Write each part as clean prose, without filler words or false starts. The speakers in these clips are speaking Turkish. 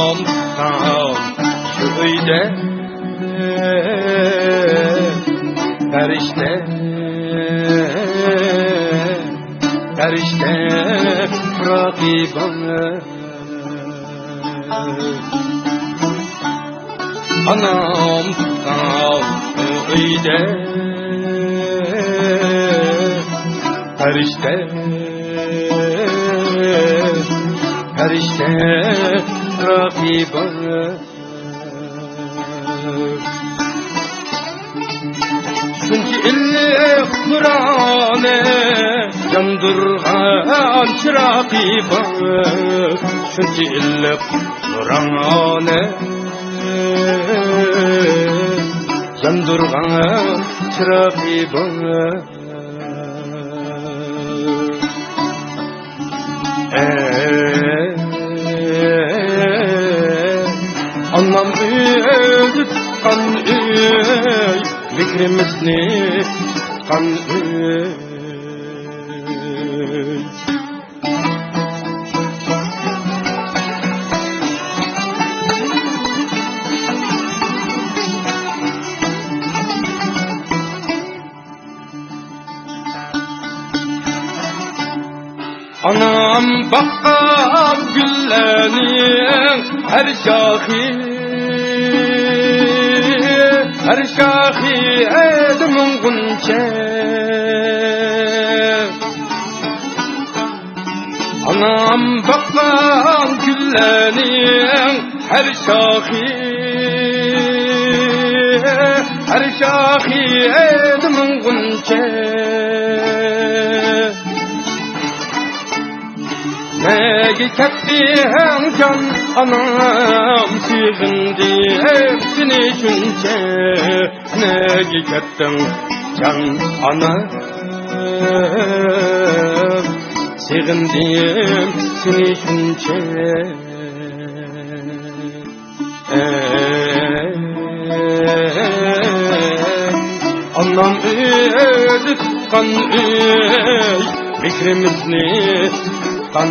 Anam şu öyde Perişte rakibana Anam öyde Perişte rakibana Çünkü ille nurane yandırgan çırakibana Çünkü ille nurane yandırgan çırakibana Anlam ödüp kan Fikrimizni kan Anam bakkan güllerin her şahi edimin günce Anam bakkan güllerin her şahi edimin günce Negi kettiğin can anam sığındı hepsini şunca Negi kettin can anam sığındı hepsini şunca Anam ödüp kan fikrimizni kan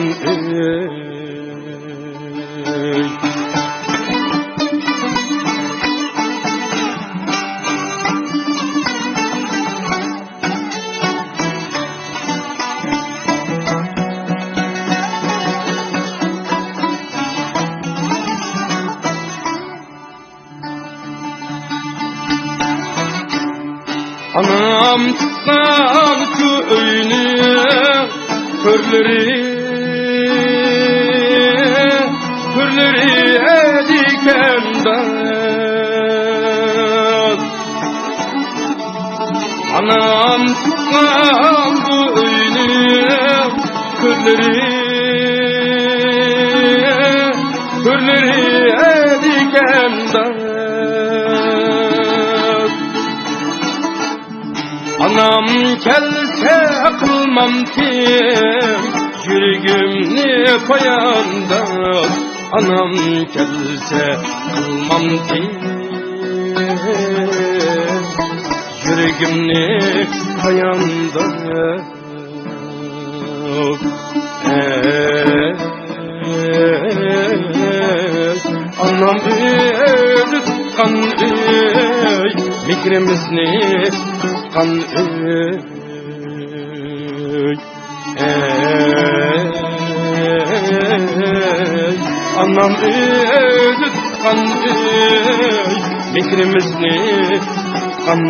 Anam çıksan şu öyle körleri edikenden Anam çıksan bu öyle körleri edikenden Anam gelse kılmam ki yüreğimni koyanda Anam gelse kılmam ki yüreğimni koyanda Anam ödüp kan fikrimizni kan Anam ödüp kan fikrimizni kan